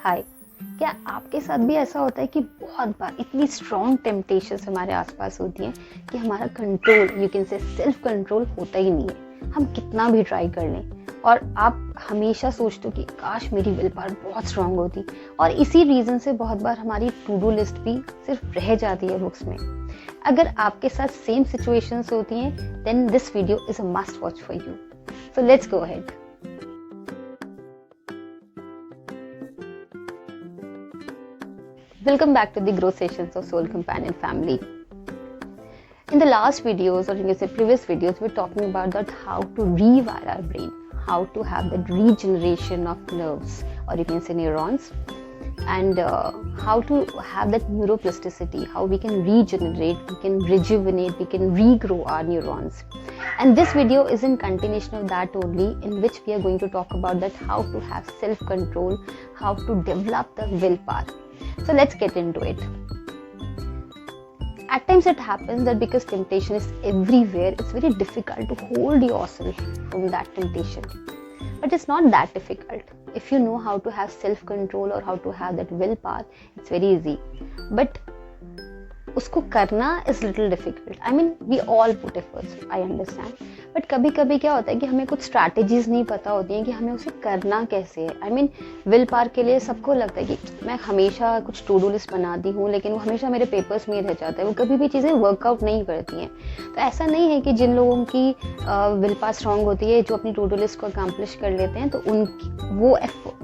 हाय, क्या आपके साथ भी ऐसा होता है कि बहुत बार इतनी स्ट्रॉन्ग टेम्पटेशंस हमारे आसपास होती हैं कि हमारा कंट्रोल, यू कैन से सेल्फ कंट्रोल होता ही नहीं है, हम कितना भी ट्राई कर लें। और आप हमेशा सोचते हो कि काश मेरी विल पावर बहुत स्ट्रांग होती, और इसी रीज़न से बहुत बार हमारी टू डू लिस्ट भी सिर्फ रह जाती है बुक्स में। अगर आपके साथ सेम सिचुएशंस होती हैं, then this video is a must watch for you. So let's go ahead. Welcome back to the Growth Sessions of Soul Companion family. In the last videos, or you can say previous videos, we're talking about that how to rewire our brain, how to have that regeneration of nerves, or you can say neurons, and how to have that neuroplasticity, how we can regenerate, we can rejuvenate, we can regrow our neurons. And this video is in continuation of that only, in which we are going to talk about that how to have self-control, how to develop the willpower. So let's get into it. At times it happens that because temptation is everywhere, it's very difficult to hold yourself from that temptation. But it's not that difficult. If you know how to have self-control or how to have that willpower, it's very easy. But उसको करना is little difficult. I mean we all put efforts, I understand, but कभी कभी क्या होता है कि हमें कुछ स्ट्रैटेजीज नहीं पता होती हैं कि हमें उसे करना कैसे है। आई मीन विल पावर के लिए सबको लगता है कि मैं हमेशा कुछ टू डू लिस्ट बनाती हूँ, लेकिन वो हमेशा मेरे पेपर्स में रह जाता है, वो कभी भी चीज़ें वर्कआउट नहीं करती हैं। तो ऐसा नहीं है कि जिन लोगों की विल पावर स्ट्रांग होती है, जो अपनी टू डू लिस्ट को अकम्प्लिश कर लेते हैं, तो उनकी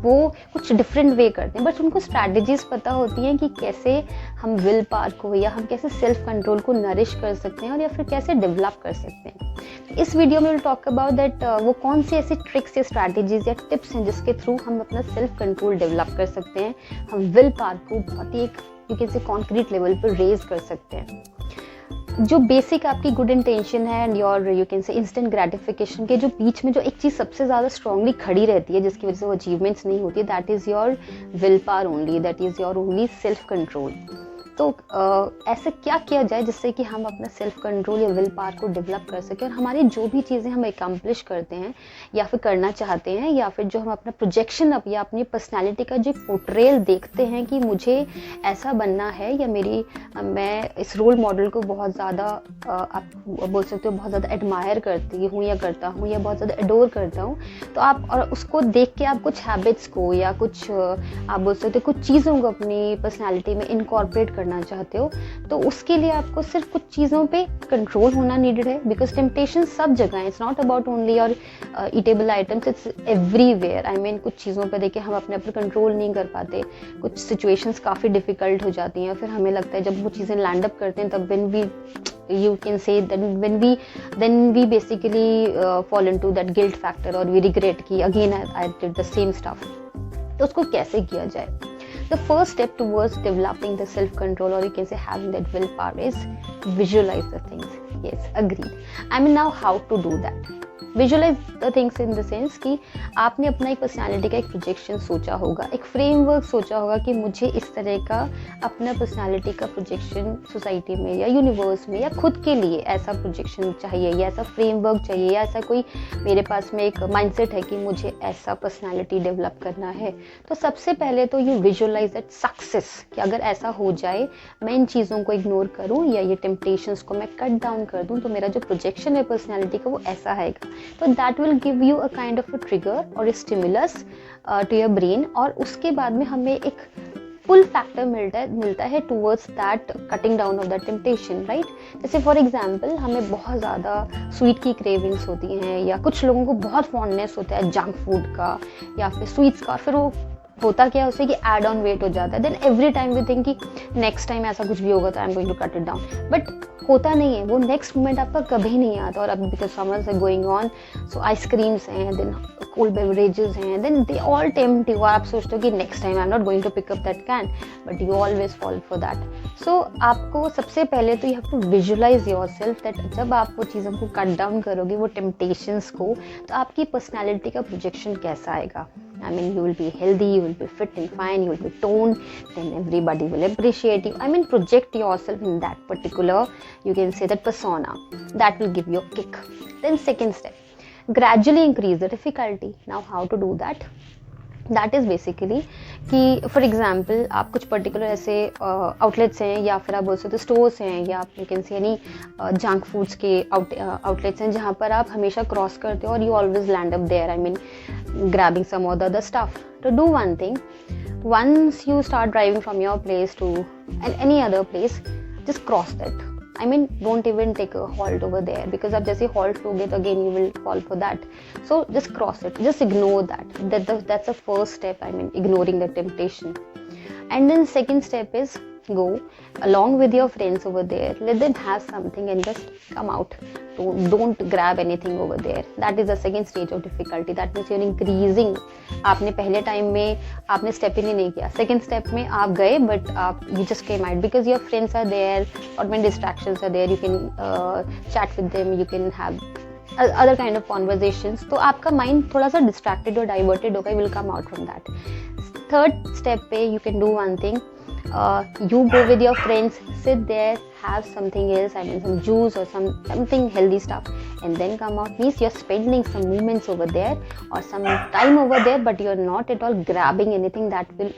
वो कुछ डिफरेंट वे करते हैं, बट उनको स्ट्रैटेजीज पता होती हैं कि कैसे हम विल पावर को या हम कैसे सेल्फ कंट्रोल को नरिश कर सकते हैं, और या फिर कैसे डेवलप कर सकते हैं। इस वीडियो में विल टॉक अबाउट दैट वो कौन सी ऐसी ट्रिक्स या स्ट्रैटेजीज या टिप्स हैं जिसके थ्रू हम अपना सेल्फ कंट्रोल डेवलप कर सकते हैं, हम विल पावर को बहुत ही एक यू कैन से कॉन्क्रीट लेवल पर रेज कर सकते हैं। जो बेसिक आपकी गुड इंटेंशन है एंड योर यू कैन से इंस्टेंट ग्रेटिफिकेशन के जो बीच में जो एक चीज़ सबसे ज़्यादा स्ट्रांगली खड़ी रहती है, जिसकी वजह से वो अचीवमेंट्स नहीं होती, that is your will power only, that is your only self control. तो ऐसे क्या किया जाए जिससे कि हम अपना सेल्फ कंट्रोल या विल पावर को डेवलप कर सकें, और हमारी जो भी चीज़ें हम एकम्प्लिश करते हैं या फिर करना चाहते हैं, या फिर जो हम अपना प्रोजेक्शन अप या अपनी पर्सनैलिटी का जो पोर्ट्रेल देखते हैं कि मुझे ऐसा बनना है, या मैं इस रोल मॉडल को बहुत ज़्यादा आप बोल सकते हो बहुत ज़्यादा एडमायर करती हूँ या करता हूँ, या बहुत ज़्यादा एडोर करता हूँ, तो आप और उसको देख के आप कुछ हैबिट्स को या कुछ आप बोल सकते हो कुछ चीज़ों को अपनी पर्सनैलिटी में इनकॉर्पोरेट करना चाहते हो, तो उसके लिए आपको सिर्फ कुछ चीज़ों पे कंट्रोल होना नीडेड है। बिकॉज टेम्पटेशन सब जगह है, इट्स नॉट अबाउट ओनली और eatable items, it's everywhere. I mean कुछ चीज़ों पे देखिए हम अपने ऊपर कंट्रोल नहीं कर पाते, कुछ सिचुएशंस काफ़ी डिफिकल्ट हो जाती हैं, फिर हमें लगता है जब वो चीज़ें लैंड अप करते हैं, तब when we you can say that then we basically fall into that guilt factor, और we regret कि again I did the same stuff। तो उसको कैसे किया जाए? The first step towards developing the self-control, or you can say having that willpower, is visualize the things. Yes, agreed. I mean, now how to do that? Visualise the things in the sense कि आपने अपना एक personality का एक projection सोचा होगा, एक framework सोचा होगा कि मुझे इस तरह का अपना पर्सनालिटी का प्रोजेक्शन सोसाइटी में या यूनिवर्स में या खुद के लिए ऐसा प्रोजेक्शन चाहिए, या ऐसा फ्रेमवर्क चाहिए, या ऐसा कोई मेरे पास में एक माइंडसेट है कि मुझे ऐसा पर्सनालिटी डेवलप करना है। तो सबसे पहले तो यू विजुअलाइज दैट सक्सेस, कि अगर ऐसा हो जाए, मैं इन चीज़ों को इग्नोर करूँ या ये टेम्पटेशंस को मैं कट डाउन कर दूँ, तो मेरा जो प्रोजेक्शन है पर्सनालिटी का वो ऐसा आएगा। तो that will give you a kind of a trigger और a stimulus to your brain, और उसके बाद में हमें एक पुल फैक्टर मिलता है towards that cutting down of that temptation, right. जैसे फॉर एग्जांपल हमें बहुत ज़्यादा स्वीट की क्रेविंग्स होती हैं, या कुछ लोगों को बहुत फॉन्डनेस होता है जंक फूड का या फिर स्वीट्स का, फिर वो होता क्या है उससे कि एड ऑन वेट हो जाता है। Then every time we think कि नेक्स्ट टाइम ऐसा कुछ भी होगा तो I am going to cut it down, but होता नहीं है, वो नेक्स्ट मोमेंट आपका कभी नहीं आता। और अभी because summers are going on, so ice creams हैं, देन कोल्ड बेवरेजेस हैं, then they all tempt you. आप सोचते हो कि next time I am not going to pick up that can, but you always fall for that. So आपको सबसे पहले तो you have to visualise yourself that जब आप वो चीज़ों को कट डाउन करोगे, वो टेम्पटेशंस को, तो आपकी पर्सनैलिटी का प्रोजेक्शन कैसा आएगा। I mean, you will be healthy, you will be fit and fine, you will be toned, then everybody will appreciate you. I mean, project yourself in that particular, you can say that persona. That will give you a kick. Then second step, gradually increase the difficulty. Now, how to do that? That is basically कि for example आप कुछ particular ऐसे outlets हैं या फिर आप बोल सकते हो स्टोर्स हैं या आप you can see any junk foods के आउटलेट्स हैं जहाँ पर आप हमेशा क्रॉस करते हो और you always land up there, I mean grabbing some or the other stuff. To do one thing, once you start driving from your place to any other place, just cross that. I mean, don't even take a halt over there, because आप जैसे halt लोगे तो again you will fall for that. So just cross it, just ignore that. That's the first step, I mean, ignoring the temptation. And then second step is go along with your friends over there, let them have something and just come out. Don't grab anything over there. That is the second stage of difficulty. That means you're increasing. आपने पहले time में आपने step ही नहीं किया, second step में आप गए but आप you just came out because your friends are there or when distractions are there, you can chat with them, you can have other kind of conversations. तो आपका माइंड थोड़ा सा डिस्ट्रैक्टेड और diverted होगा, will come out from that. Third step पे you can do one thing. You go with your friends, sit there, have something else, I mean some juice or something healthy stuff, and then come out. Means you're spending some moments over there or some time over there, but you're not at all grabbing anything that will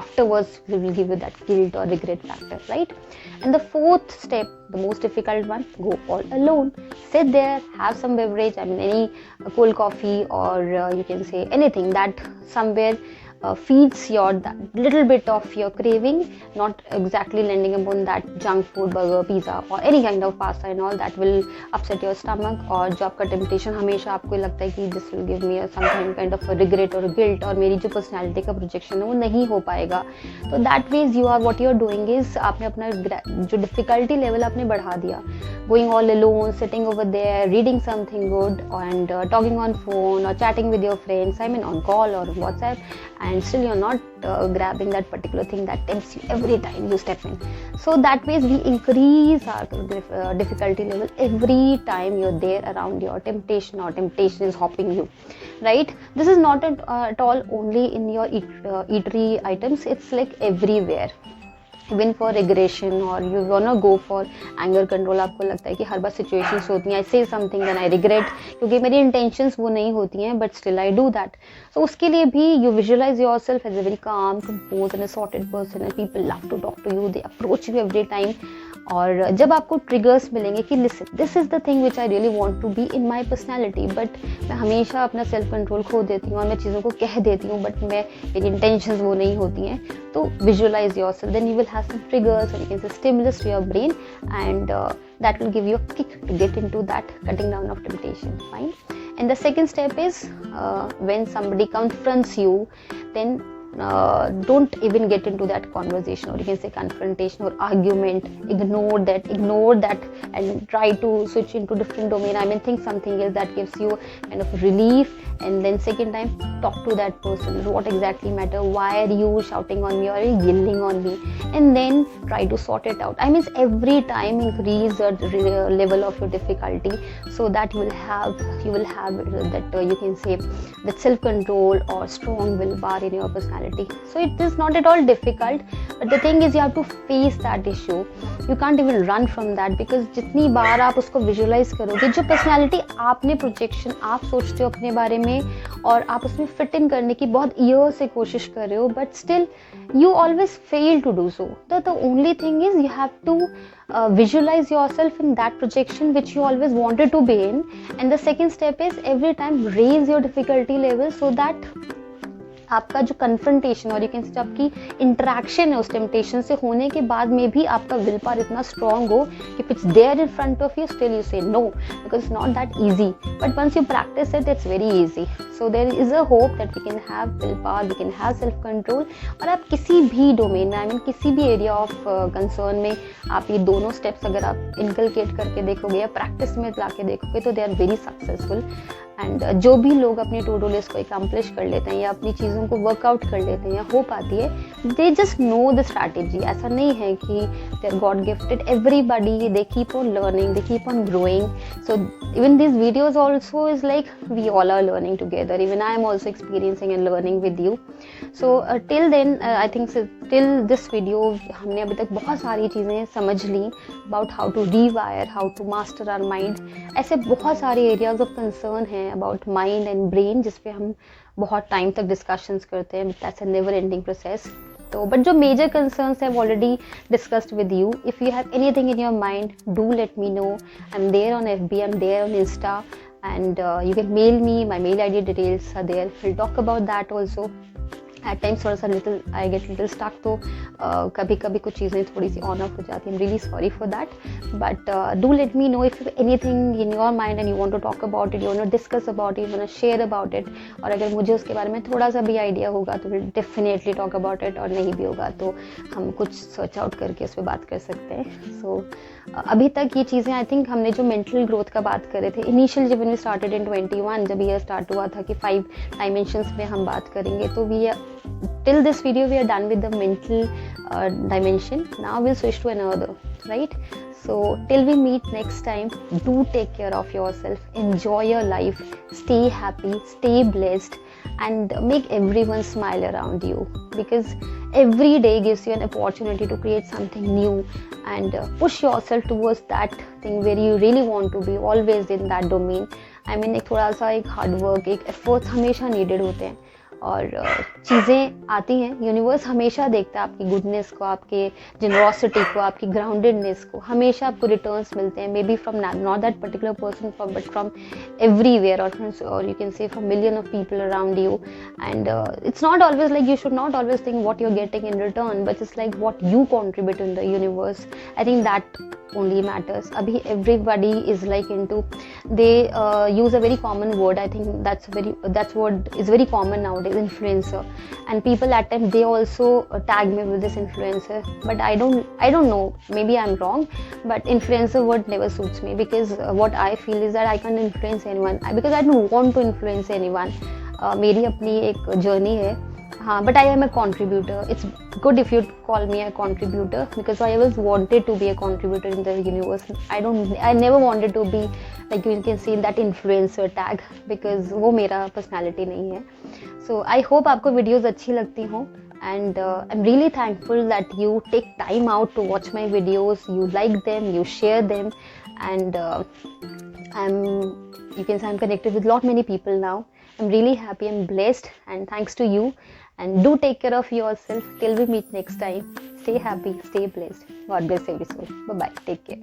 afterwards will give you that guilt or regret factor, right? And the fourth step, the most difficult one, go all alone. Sit there, have some beverage, I mean any cold coffee or you can say anything that somewhere feeds your that little bit of your craving, not exactly landing upon that junk food, burger, pizza or any kind of pasta and all that will upset your stomach. और जो आपका temptation हमेशा आपको लगता है कि this will give me some kind of a regret or a guilt और मेरी जो personality का projection है वो नहीं हो पाएगा, तो that ways you are what you are doing is आपने अपना जो difficulty level आपने बढ़ा दिया. Going all alone, sitting over there, reading something good and talking on phone or chatting with your friends, I mean on call or WhatsApp, and still you're not grabbing that particular thing that tempts you every time you step in. So that ways we increase our difficulty level every time you're there around your temptation or temptation is hopping you, right? This is not at all only in your eatery items, it's like everywhere. Even for regression और you want to go for anger control, आपको लगता है कि हर बार situations होती हैं आई से something then I regret, क्योंकि मेरी इंटेंशंस वो नहीं होती हैं but still I do that. So उसके लिए भी you visualize yourself as a very calm, composed and sorted person and people love to talk to you, they approach you every time. और जब आपको ट्रिगर्स मिलेंगे कि listen this is the thing which I really want to be in my personality, but मैं हमेशा अपना self control खो देती हूँ और मैं चीज़ों को कह देती हूँ बट मेरी इंटेंशंस वो नहीं होती हैं, तो visualise yourself, then you will have some triggers and you can say stimulus to your brain, and that will give you a kick to get into that cutting down of temptation. Fine. And the second step is when somebody confronts you, then don't even get into that conversation or you can say confrontation or argument. Ignore that and try to switch into different domain, I mean think something else that gives you kind of relief. And then second time, talk to that person, what exactly matter, why are you shouting on me or yelling on me, and then try to sort it out. I mean every time increase the level of your difficulty so that you will have that you can say that self control or strong willpower in your personality. So it is not at all difficult, but the thing is you have to face that issue. You can't even run from that, because जितनी बार आप उसको visualise करोगे, जो personality आपने projection आप सोचते हो अपने बारे में और आप उसमें फिट इन करने की बहुत ईयर से कोशिश कर रहे हो, but still you always fail to do so. The only thing is you have to visualize yourself in that projection which you always wanted to be in, and the second step is every time raise your difficulty level so that आपका जो confrontation और you can से आपकी interaction है उस temptation से होने के बाद में भी आपका विल पावर इतना स्ट्रॉन्ग हो कि it's there in front of you, still you say no, because it's not that easy, but once you practise it it's very easy. So there is a hope that we can have will power, we can have self control. और आप किसी भी domain में, I mean किसी भी area of concern में आप ये दोनों स्टेप्स अगर आप इनकलकेट करके देखोगे या प्रैक्टिस में ला के देखोगे तो they are very successful. And जो भी लोग अपनी टू डू लिस्ट को अकम्प्लिश कर लेते हैं या अपनी चीज़ों को वर्कआउट कर लेते हैं या हो पाती है, they just know the strategy. ऐसा नहीं है कि they are god gifted, everybody they keep on learning, they keep on growing. So even this videos also is like we all are learning together, even I am also experiencing and learning with you. So till then I think till this video हमने अभी तक बहुत सारी चीज़ें समझ ली about how to rewire, how to master our mind. ऐसे बहुत सारे एरियाज ऑफ कंसर्न हैं हैं अबाउट माइंड एंड ब्रेन, जिस पे हम बहुत टाइम तक डिस्कशंस करते हैं, that's a never ending process. तो बट जो मेजर कंसर्न्स है already discussed with you. If you have anything in your mind, do let me know. I am there on FB, I am there on Insta, and you can mail me. My mail ID details are there. We'll talk about that also. At times थोड़ा सा little I get little stuck, तो कभी कभी कुछ चीज़ें थोड़ी सी on off हो जाती हैं. Really sorry for that, but do let me know if anything in your mind and you want to talk about it, you want to discuss about it, you want to share about it. और अगर मुझे उसके बारे में थोड़ा सा भी idea होगा तो will definitely talk about it, और नहीं भी होगा तो हम कुछ सर्च आउट करके उस पर बात कर सकते हैं. सो अभी तक ये चीज़ें आई थिंक हमने जो मेंटल ग्रोथ का बात कर रहे थे इनिशियल जब वी स्टार्टेड इन 21, जब ईयर स्टार्ट हुआ था कि 5 डायमेंशंस में हम बात करेंगे, तो we till this video we are done with the mental dimension. Now we'll switch to another, right? So till we meet next time, do take care of yourself, enjoy your life, stay happy, stay blessed, and make everyone smile around you, because every day gives you an opportunity to create something new and push yourself towards that thing where you really want to be, always in that domain. I mean एक थोड़ा सा एक hard work, एक efforts हमेशा needed होते हैं, और चीज़ें आती हैं. यूनिवर्स हमेशा देखता है आपकी गुडनेस को, आपके जेनरॉसिटी को, आपकी ग्राउंडेडनेस को. हमेशा आपको रिटर्न्स मिलते हैं, maybe from not that particular person but from everywhere, और you can say from million of people around you. And it's not always like, you should not always think what you are getting in return, but it's like what you contribute in the universe. I think that only matters. Abhi everybody is like into, they use a very common word. I think that's what is very common nowadays, influencer. And people at times they also tag me with this influencer, but I don't know, maybe I'm wrong, but influencer word never suits me, because what I feel is that I can't influence anyone, because I don't want to influence anyone. मेरी अपनी एक journey है. हाँ, but I am a contributor. It's good if you call me a contributor, because I always wanted to be a contributor in the universe. I never wanted to be like you can see that influencer tag, because वो मेरा personality नहीं है. So I hope आपको videos अच्छी लगती हों, and I'm really thankful that you take time out to watch my videos. You like them, you share them, and you can say I'm connected with many people now. I'm really happy and blessed, and thanks to you. And do take care of yourself till we meet next time. Stay happy, stay blessed. God bless every soul. Bye bye. Take care.